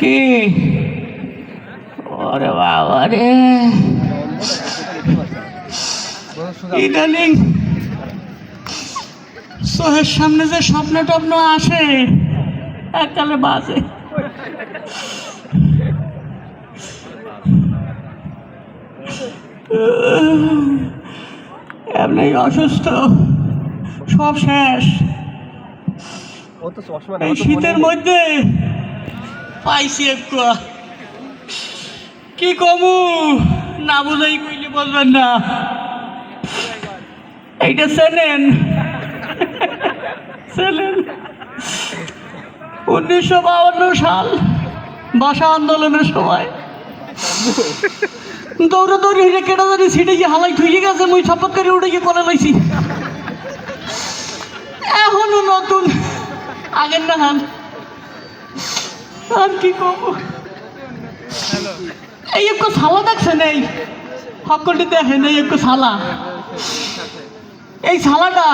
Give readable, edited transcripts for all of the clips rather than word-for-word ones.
কি ওরে বাবা রে ইদানিং চোখের সামনে যে স্বপ্ন টপ্ন আসে এককালে বাজে। এমনি অসুস্থ, সব শেষ। এই শীতের মধ্যে পাইছি একটু, কি কমু না বুঝাই কইলে বলবেন না। এইটা চেনেন 1952 সাল ভাষা আন্দোলনের সময় দৌড়াদৌড়ি হইলে কেটা জানি সিটে গিয়ে হালাই থুয়ে গেছে, মুই ছপক করে উঠে গিয়ে কলে লাইছি। এখনো নতুন আগের না হাল, আর কি করবো। এই একটু ছালা দেখছেন, এই সকলটি দেখেন, এই একটু ছালা, এই ছালাটা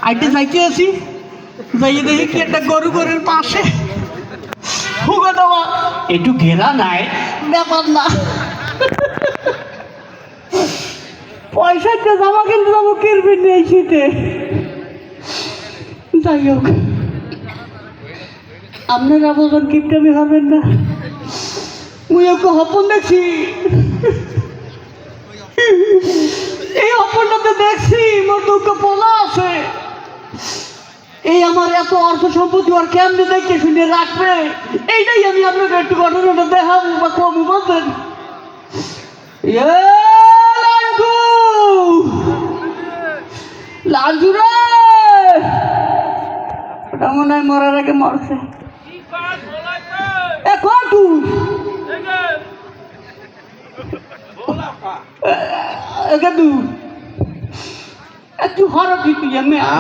আইতে যাইতে আছি, যাইয়ে দেখি কি একটা গরু গরুর পাশে হুগা দেওয়া, একটু ঘেরা নাই ব্যাপার না। পয়সা একটা জামা কিনতে যাবো, কিনবেন নেই শীতে। যাই হোক, আপনারা বলবেন কিপটামি হবেন না, মুই একটু হপন দেখছি। এই হপনটাতে দেখছি মোর দুটো পোলা আছে। এই আমার এত অর্থ সম্পত্তি আর কেমনে দেখে শুনে রাখবে, এইটাই আমি আপনাকে একটু ঘটনাটা দেখাবো বা কম বলবেন। লাঞ্জু রে, ওটা মনে হয় মরার আগে মরছে।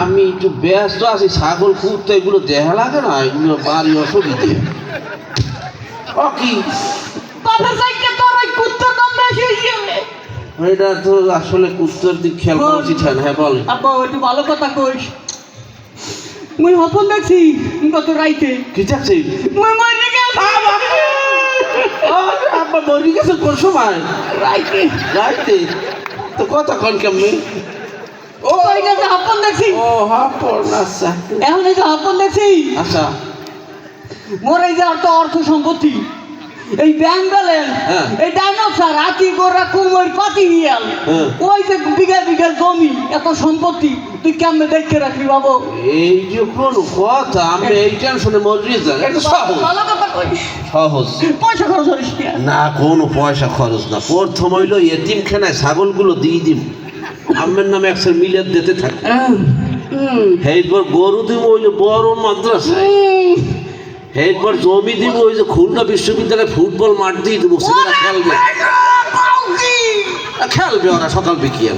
আমি একটু ব্যস্ত আছি, ছাগল কুত্তা এগুলো দেখা লাগে না, এগুলো বাড়ি অসুবিধে। এটা তো আসলে কুত্তার দিক খেয়াল করা উচিত। হ্যাঁ বল। আব্বা একটু ভালো কথা কইস। মুই হপন দেখছি কত রাইতে। কি দেখছি? মুই মরে গেছি। আব্বা মরে গেছে কোন সময়? রাইতে। রাইতে তো কথা কন কেমনি? ও কই গেছে হপন দেখছি। ও হপন, আচ্ছা। এখন এই যে হপন দেখছি, আচ্ছা মোর এই যে অর্থ সম্পত্তি, এই বেঙ্গলের এই ডাইনোসর, হাতি, গোড়া, কুমির, পাতিহিয়াল, ওই যে বিঘা বিঘা জমি, এত সম্পত্তি তুই কেমনে দেখতে রাখবি বাবু? এই যে কোন কথা, আমি এই টেনশনে মরিয়ে যাই। এটা সহজ, ভালো কথা কইস। সহজ। পয়সা খরচ করিস না, কোনো পয়সা খরচ না। প্রথম হইল এতিমখানায় ছাগলগুলো দিয়ে দিব, আমের নামে একশো মিলিয়ন দিতে থাকে। এরপর গরু দিব ওই যে বড় মাদ্রাসায়, এরপর জমি দিব ওই যে খুলনা বিশ্ববিদ্যালয়ে ফুটবল মাঠ দিয়ে দেবো, ছেলেরা খেলবে। খেলবে ওরা সকাল বিকিয়ে।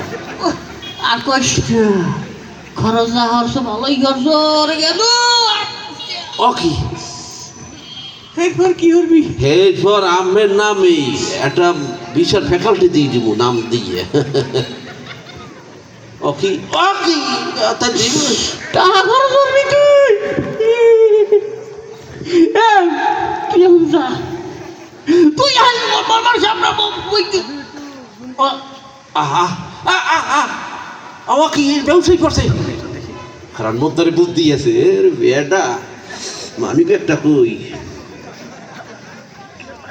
আর কষ্ট খরচ না খরচ ভালোই খরচ গেল। ও কি এরপর কি করবি? এরপর আমের নামে একটা বিশাল ফ্যাকাল্টি দিয়ে দিব, নাম দিয়ে। ও কি ও কি তা দিব টাকা খরচ করবি তুই? তুই ব্যবসায়ী করছে, কারণ মধ্যে বুদ্ধি আছে বেটা। মানিক একটা কই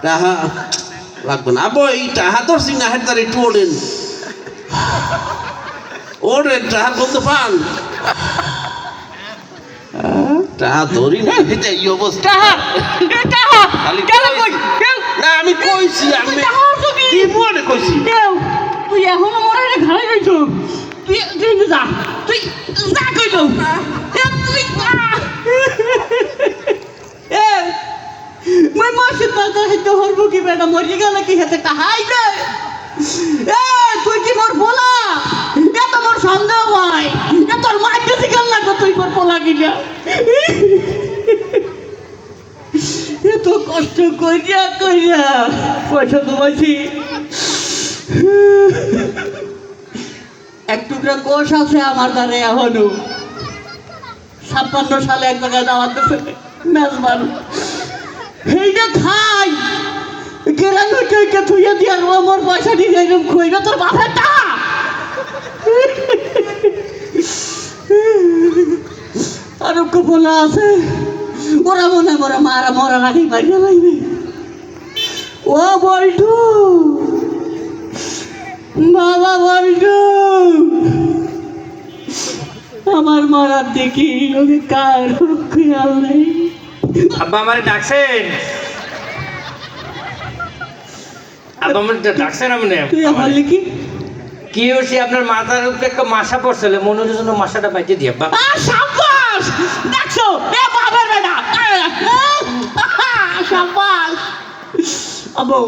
টাহা লাগবে না বই, টাহা তোর সিংহ হেডার একটু ওড়েন ওড়েন, টাহার বলতে পান টাহা ধরি না, এই অবস্থা। না আমি কইছি, আমি মনে কইছি তুই এখনো মনে হয় ঘাড়ে গেছ, তুই যা, তুই যা কই তো মই মাসে পাতা হেতে হরব কি বেটা, মরে গেল কি হেতে টাহাই দে। তুই কি মোর বলা, এত মোর সন্দেহ হয়, তোর মায়ের কাছে গেল না তুই মোর পোলা কিনা। এত কষ্ট করিয়া করিয়া পয়সা জমাইছি, এক টুকরা কোষ আছে আমার দ্বারে এখনো। 56 সালে এক জায়গায় দাওয়াত দিছে মেজবান এইটা খাই গেলাম কে থুইয়া দিয়া আমার পয়সা দিয়ে এরকম কইরা তোর বাপের টাকা আর বলা আছে ওরা মনে মরা মারা মরা রাখি বাইরে লাগবে ও বল্টু বাবা বল্টু আমার মারার দেখি ওকে কার খেয়াল নেই আব্বা আমারে ডাকছেন আব্বা আমার ডাকছেন আপনি তুই আমার লিখি কি হয়েছে আপনার মাথার উপরে একটা মাসা পড়ছিল মনে হচ্ছে যেন মাসাটা বাইতে দিয়ে আব্বা সাব্বাস দেখছো এ বাবার বেটা সাব্বাস আবু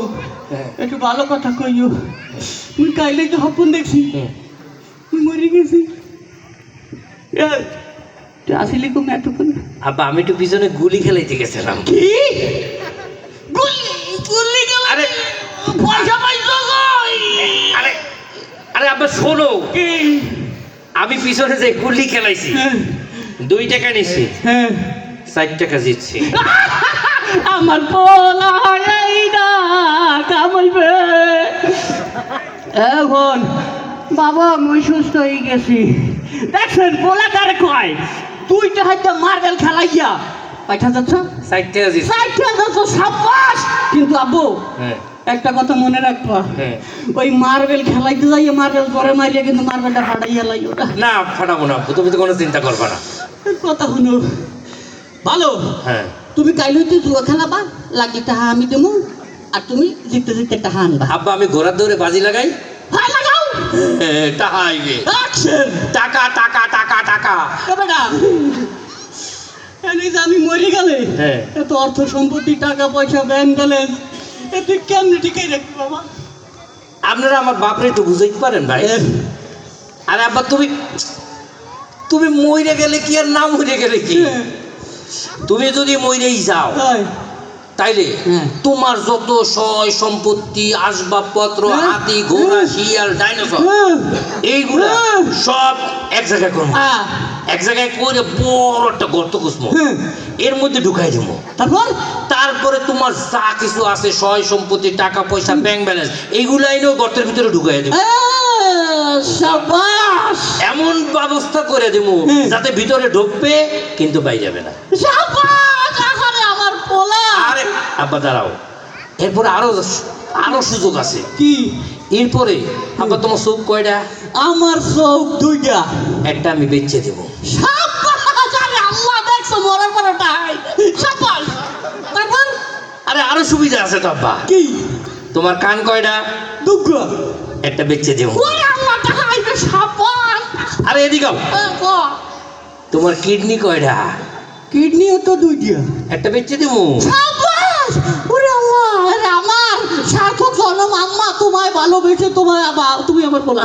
একটু ভালো কথা কইও তুই কাইলে তো হপন দেখছি তুই মরে গেছি তুই আসিলি কম এতক্ষণ আব্বা আমি একটু পিছনে গুলি খেলাইতে গেছিলাম কি গুলি গুলি আরে পয়সা পাইছো কই আরে আরে আব্বা শোনো কি আমি পিছনে যে গুলি খেলাইছি 2 টাকা নিছি হ্যাঁ 4 টাকা জিতছি আমার পোলা এইটা কামাইবে এখন বাবা আমি সুস্থ হয়ে গেছি দেখছেন পোলা কারে কয় তুই তো হয়তো মার্বেল খেলাইয়া পাইঠা যাচ্ছ 4 টাকা জিতছি পাইঠা যাচ্ছ সাব্বাস কিন্তু আব্বু হ্যাঁ একটা কথা মনে রাখবা হ্যাঁ ওই মার্বেল খেলাইতে যাইয়া মার্বেল পরে মারিয়া কিন্তু মার্বেলটা ফাটাইয়া লাই ওটা না ফাটাবো না তুমি তো কোনো চিন্তা করবা না কথা শুনো ভালো হ্যাঁ তুমি কাইলে তো জুয়া খেলাবা লাগি টাহা আমি দেবো আর তুমি জিততে জিততে টাহা আনবা আব্বা আমি ঘোড়ার দৌড়ে বাজি লাগাই হয় লাগাও টাকা আইবে অ্যাকশন টাকা টাকা টাকা টাকা বেটা এনে যে আমি মরে গেলে হ্যাঁ। এত অর্থ সম্পত্তি টাকা পয়সা ব্যাংক ব্যালেন্স এ তুই কেমনে টিকে রাখবি বাবা আপনারা আমার বাপরে একটু বুঝাইতে পারেন ভাই আরে আব্বা তুমি তুমি মইরে গেলে কি আর না মইরে গেলে কি তুমি যদি মইরেই যাও তাই তাইলে হ্যাঁ। তোমার যত সয় সম্পত্তি আসবাবপত্র হ্যাঁ। হাতি ঘোড়া শিয়াল ডাইনোসর এইগুলা হ্যাঁ। সব এক জায়গায় করবো হ্যাঁ এক জায়গায় করে বড় একটা গর্ত খুঁজবো হ্যাঁ। এর মধ্যে ঢুকাই দেবো তারপর তারপরে তোমার যা কিছু আছে সয় সম্পত্তি টাকা পয়সা ব্যাংক ব্যালেন্স এইগুলো এনেও গর্তের ভিতরে ঢুকাই দেবো সাবাস এমন ব্যবস্থা করে দেবো হুম। যাতে ভিতরে ঢুকবে কিন্তু বাইরে যাবে না সাবাস আরে আমার পোলা আরে আব্বা দাঁড়াও এরপরে আরো সুযোগ আছে কি এরপরে আব্বা তোমার চোখ কয়টা আমার চোখ দুইটা একটা আমি বেচে দেবো সাবাস আরে আল্লাহ দেখছো মরার পর টাই সাবাস তারপর আরে আরো সুবিধা আছে তো আব্বা কি তোমার কান কয়টা দুগ্গ একটা বেচে দেবো ওরে আল্লাহ টাইবে সাবাস আরে এদিকে তোমার কিডনি কয়টা কিডনিও তো দুইটা একটা বেচে দেবো সাবাস ওরে আল্লাহ আরে আমার সার্থক জনম আম্মা তোমায় ভালোবেসে তোমায় তুমি আমার পোলা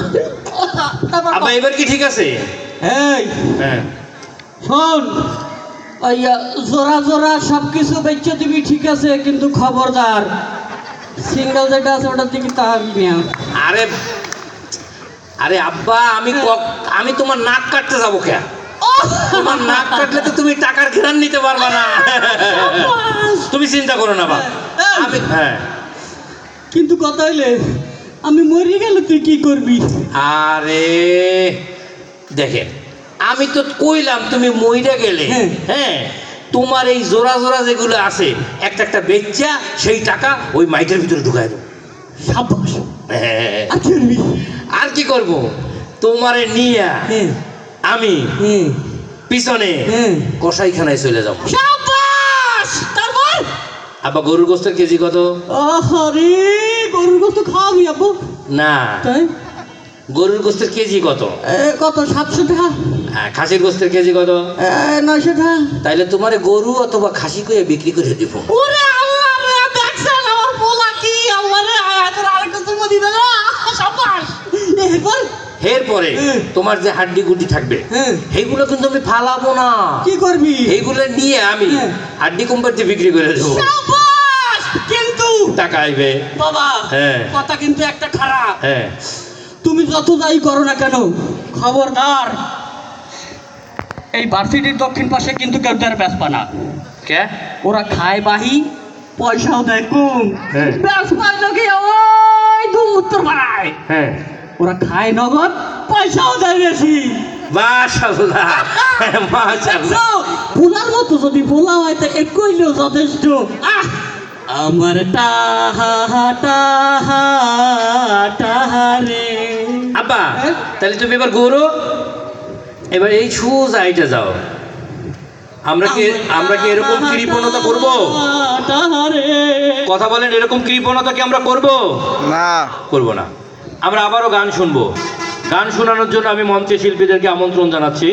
তারপর আব্বা এবার কি ঠিক আছে এই হ্যাঁ শোন জোড়া জোড়া সব কিছু বেচে দিবি ঠিক আছে কিন্তু খবরদার সিঙ্গেল যেটা আছে ওটার দিকে তাকাবি না আরে আরে আব্বা আমি তোমার নাক কাটতে যাবো কে তোমার নাক কাটলে তো তুমি টাকার ঘেরান নিতে পারবা না তুমি চিন্তা করো না বা আমি হ্যাঁ কিন্তু কথা হইলে আমি মরে গেলে তুই কি করবি আরে দেখেন আমি তো কইলাম তুমি মইরা গেলে হ্যাঁ। হ্যাঁ তোমার এই জোড়া জোড়া যেগুলো আছে একটা একটা বেচা সেই টাকা ওই মাইকের ভিতরে ঢুকাই দেবো সাবাস হ্যাঁ। আর কি করবি আর কি করব তোমারে নিয়ে হ্যাঁ আমি হ্যাঁ পিছনে হ্যাঁ কসাইখানায় চলে যাব সাবাস তারপর আবার গরুর গোস্তের কেজি কত আরে গরুর গোস্ত খাওয়াবি আপু না তাই গরুর গোস্তের কেজি কত কত 700 টাকা খাসির গোস্তের কেজি কত 900 টাকা তাইলে তোমারে গরু অথবা খাসি করে বিক্রি করে দিব ওরে আল্লাহ রে দেখছেন আমার পোলা কি আল্লাহ রে তোর আরেকটা তুমি দিবে না সাবাস এরপর এরপরে হ্যাঁ। তোমার যে হাড্ডি গুড্ডি থাকবে হ্যাঁ এইগুলো কিন্তু আমি ফালাবো না কি করবি এইগুলো নিয়ে আমি হ্যাঁ। হাড্ডি কোম্পানিতে বিক্রি করে দেবো সাবাস কিন্তু টাকা আইবে বাবা হ্যাঁ। কথা কিন্তু একটা খারাপ হ্যাঁ তুমি যত যাই করো না কেন খবরদার এই ভার্সিটির দক্ষিণ পাশে কিন্তু কেউ দেয় বেসপা না। কে? ওরা খায় বাহি, পয়সাও দেয় কম। হ্যাঁ। বেসপার লোকে ওই দু উত্তর পাড়ায়। হ্যাঁ, ওরা খায় নগদ, পয়সাও দেয় বেশি। মাশাআল্লাহ, মাশাআল্লাহ। পোলার মতো যদি পোলা হয় তো কইলেও যথেষ্ট। আহ, আমার টাহা টাহা টাহা রে। আব্বা, তাহলে তুমি এবার ঘুরো, এবার এই সোজা আইটা যাও। আমরা কি এরকম কৃপণতা করব? টাহা রে। কথা বলেন, এরকম কৃপণতা কি আমরা করব? না, করব না। আমরা আবারও গান শুনবো। গান শোনানোর জন্য আমি মঞ্চে শিল্পীদেরকে আমন্ত্রণ জানাচ্ছি।